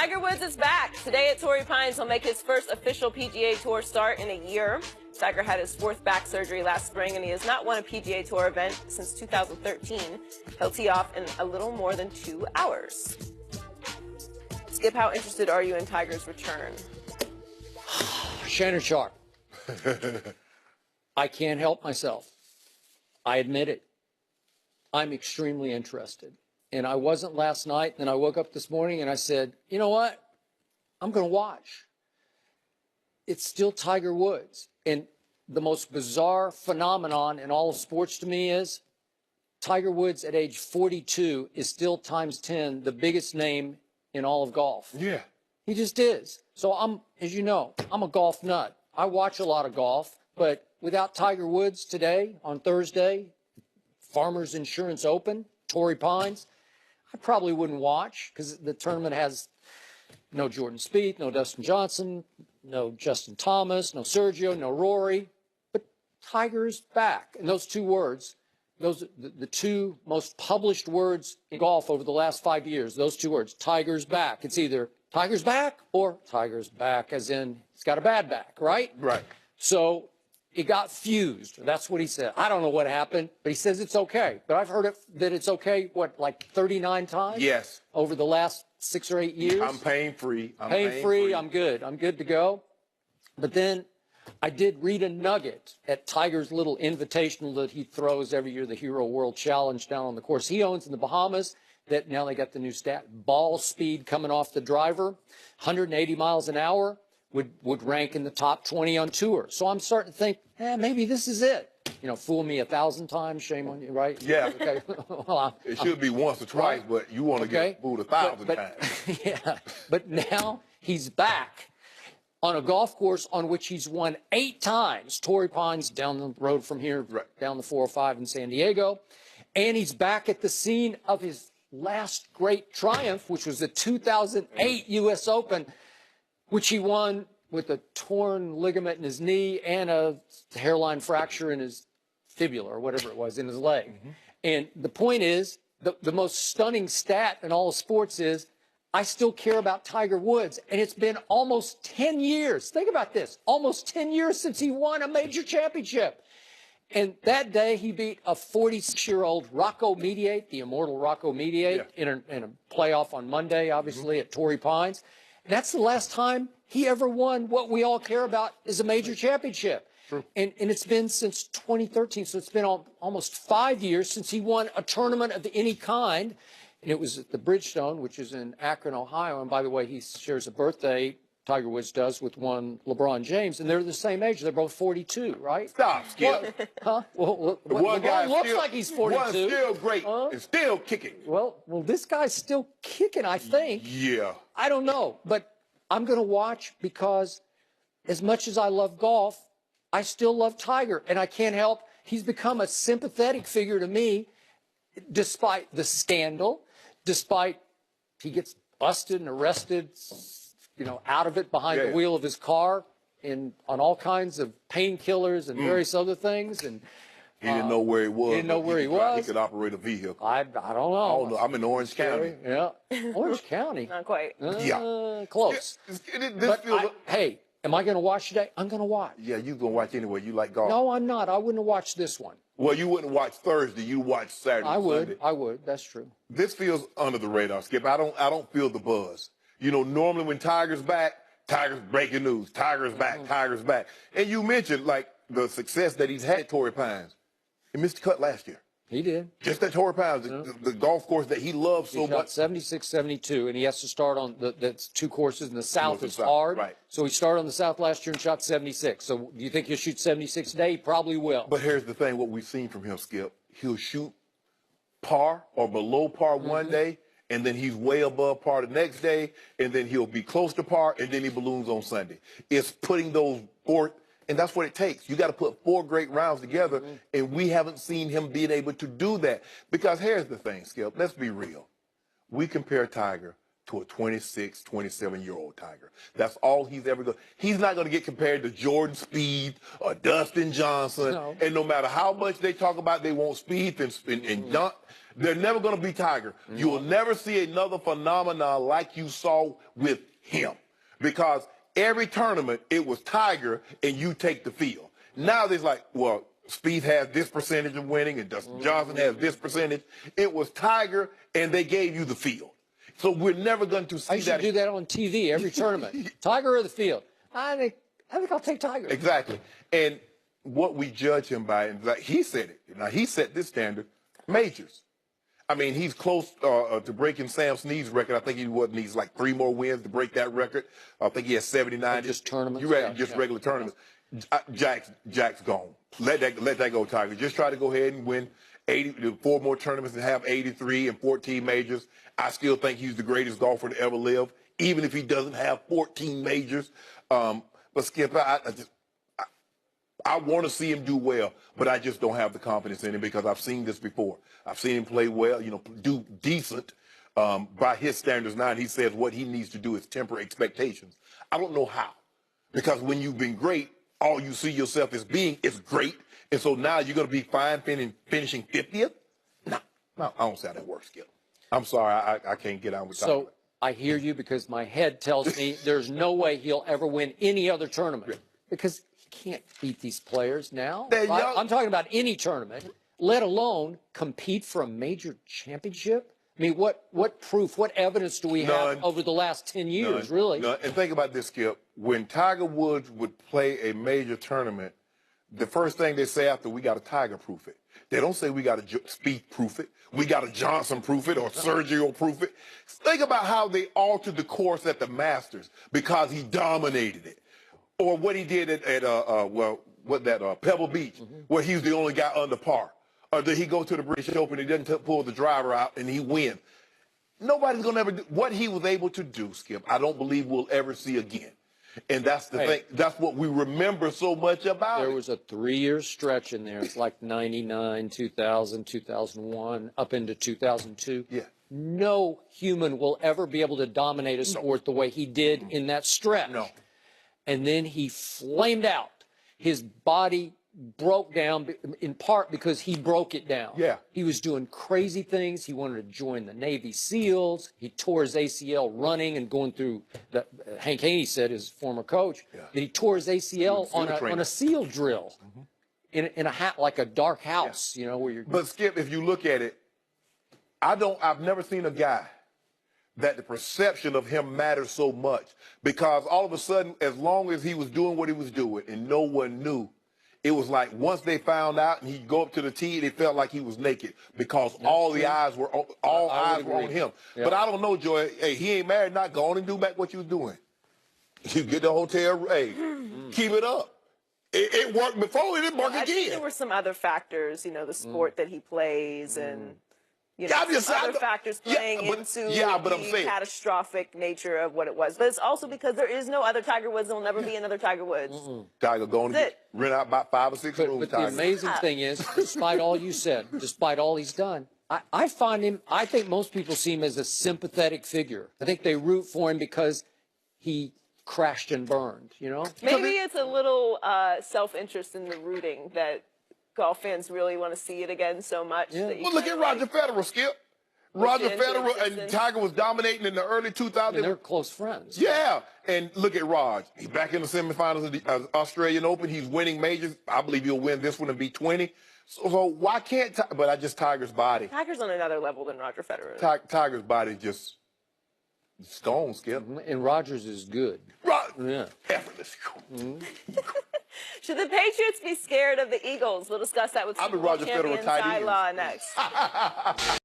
Tiger Woods is back. Today at Torrey Pines, he'll make his first official PGA Tour start in a year. Tiger had his 4th back surgery last spring, and he has not won a PGA Tour event since 2013. He'll tee off in a little more than 2 hours. Skip, how interested are you in Tiger's return? Shannon Sharp. I can't help myself. I admit it. I'm extremely interested. And I wasn't last night, and I woke up this morning and I said, you know what? I'm going to watch. It's still Tiger Woods. And the most bizarre phenomenon in all of sports to me is Tiger Woods at age 42 is still times 10 the biggest name in all of golf. Yeah. He just is. So as you know, I'm a golf nut. I watch a lot of golf, but without Tiger Woods today, on Thursday, Farmers Insurance Open, Torrey Pines, I probably wouldn't watch because the tournament has no Jordan Spieth, no Dustin Johnson, no Justin Thomas, no Sergio, no Rory. But Tiger's back. And those 2 words, those the 2 most published words in golf over the last 5 years, those 2 words, Tiger's back. It's either Tiger's back or Tiger's back, as in he's got a bad back, right? Right. So it got fused. That's what he said. I don't know what happened, but he says it's okay. But I've heard that it's okay, what, like 39 times? Yes. Over the last 6 or 8 years? I'm pain-free. Pain-free. I'm good. I'm good to go. But then I did read a nugget at Tiger's little invitational that he throws every year, the Hero World Challenge down on the course he owns in the Bahamas, that now they got the new stat, ball speed coming off the driver, 180 miles an hour. Would rank in the top 20 on tour. So I'm starting to think, maybe this is it. You know, fool me 1,000 times, shame on you, right? Yeah. Okay. Well, it should be once or twice, but you want to get fooled 1,000 times. Yeah. But now he's back on a golf course on which he's won 8 times. Torrey Pines down the road from here, down the 405 in San Diego. And he's back at the scene of his last great triumph, which was the 2008 U.S. Open, which he won with a torn ligament in his knee and a hairline fracture in his fibula or whatever it was in his leg. Mm-hmm. And the point is, the most stunning stat in all of sports is, I still care about Tiger Woods. And it's been almost 10 years. Think about this. Almost 10 years since he won a major championship. And that day, he beat a 46-year-old Rocco Mediate, the immortal Rocco Mediate, in a playoff on Monday, obviously, at Torrey Pines. That's the last time he ever won what we all care about is a major championship. True. And it's been since 2013, so it's been almost 5 years since he won a tournament of any kind. And it was at the Bridgestone, which is in Akron, Ohio. And by the way, he shares a birthday, Tiger Woods does, with one LeBron James. And they're the same age. They're both 42, right? Stop, Skip. Huh? Well, one guy looks like he's 42. One's still great and still kicking. Well, this guy's still kicking, I think. Yeah. I don't know, but I'm going to watch because as much as I love golf, I still love Tiger, and I can't help. He's become a sympathetic figure to me, despite the scandal, despite he gets busted and arrested, you know, out of it behind the wheel of his car on all kinds of painkillers and various other things. And he didn't know where he was. He didn't know where he was. He could operate a vehicle. I don't know. I'm in Orange County. Yeah. Orange County. Not quite. Close. Hey, am I going to watch today? I'm going to watch. Yeah, you're going to watch anyway. You like golf. No, I'm not. I wouldn't watch this one. Well, you wouldn't watch Thursday. You watch Saturday. I would. Sunday. I would. That's true. This feels under the radar, Skip. I don't feel the buzz. You know, normally when Tiger's back, Tiger's breaking news. Tiger's back. Tiger's back. And you mentioned, like, the success that he's had at Torrey Pines. He missed the cut last year. He did. Just at Torrey Pines, the golf course that he loves so much. 76, 72, and he has to start on that's 2 courses in the South. It's South, hard. right. So he started on the South last year and shot 76. So do you think he'll shoot 76 today? He probably will. But here's the thing, what we've seen from him, Skip, he'll shoot par or below par one day, and then he's way above par the next day, and then he'll be close to par, and then he balloons on Sunday. It's putting those forth. And that's what it takes. You got to put 4 great rounds together, and we haven't seen him being able to do that. Because here's the thing, Skip. Let's be real. We compare Tiger to a 26, 27-year-old Tiger. That's all he's ever going. He's not going to get compared to Jordan Spieth or Dustin Johnson. No. And no matter how much they talk about they want Spieth and They're never going to be Tiger. You will never see another phenomenon like you saw with him, because every tournament it was Tiger and you take the field. Now there's like, well, Spieth has this percentage of winning and Dustin Johnson has this percentage. It was Tiger and they gave you the field. So we're never going to see I that. should do that on TV every tournament. Tiger or the field? I think I'll take Tiger. Exactly. And what we judge him by, and like he said it. Now he set this standard, majors. I mean, he's close to breaking Sam Snead's record. I think he needs like 3 more wins to break that record. I think he has 79. Just tournaments. Just regular tournaments. Jack's gone. Let that go, Tiger. Just try to go ahead and win 4 more tournaments and have 83 and 14 majors. I still think he's the greatest golfer to ever live, even if he doesn't have 14 majors. But Skip, I want to see him do well, but I just don't have the confidence in him because I've seen this before. I've seen him play well, do decent by his standards now, and he says what he needs to do is temper expectations. I don't know how, because when you've been great, all you see yourself as being is great, and so now you're going to be fine finishing 50th? No, I don't see how that works, Skip. I'm sorry, I can't get on with that. So I hear you, because my head tells me there's no way he'll ever win any other tournament, because he can't beat these players now. I'm talking about any tournament, let alone compete for a major championship. I mean, what proof, what evidence do we have over the last 10 years, really? None. And think about this, Skip. When Tiger Woods would play a major tournament, the first thing they say after, we got to Tiger-proof it. They don't say we got to Spieth-proof it. We got to Johnson-proof it or Sergio-proof it. Think about how they altered the course at the Masters because he dominated it. Or what he did at Pebble Beach, where he was the only guy under par. Or did he go to the British Open and he doesn't pull the driver out and he wins? Nobody's going to ever do what he was able to do, Skip. I don't believe we'll ever see again. And that's the thing. That's what we remember so much about. There was a 3-year stretch in there. It's like 99, 2000, 2001, up into 2002. Yeah. No human will ever be able to dominate a sport the way he did in that stretch. No. And then he flamed out. His body broke down in part because he broke it down. Yeah. He was doing crazy things. He wanted to join the Navy SEALs. He tore his ACL running and going through Hank Haney said, his former coach, that he tore his ACL on a SEAL drill in a like a dark house, where you're. But Skip, if you look at it, I've never seen a guy that the perception of him matters so much, because all of a sudden, as long as he was doing what he was doing and no one knew, it was like once they found out and he'd go up to the tee, it felt like he was naked because all eyes were on him. Yeah. But I don't know, Joy. Hey, he ain't married, not going and do back what you was doing. You get the hotel, hey, keep it up. It worked before, it didn't work again. I think there were some other factors, the sport that he plays and other factors playing into the catastrophic nature of what it was. But it's also because there is no other Tiger Woods. There will never be another Tiger Woods. Tiger going to rent out about 5 or 6 rooms. But the amazing thing is, despite all you said, despite all he's done, I think most people see him as a sympathetic figure. I think they root for him because he crashed and burned, Maybe it's a little self-interest in the rooting that golf fans really want to see it again so much. Yeah. Well, look at Roger Federer, Skip. Roger Federer and Tiger was dominating in the early 2000s. And they're close friends. Yeah. And look at Raj. He's back in the semifinals of the Australian Open. He's winning majors. I believe he'll win this one and be 20. So why can't Tiger's body. Tiger's on another level than Roger Federer. Tiger's body just stone, Skip. And Rogers is good. Effortless. Should the Patriots be scared of the Eagles? We'll discuss that with Super Bowl champion Ty Law next.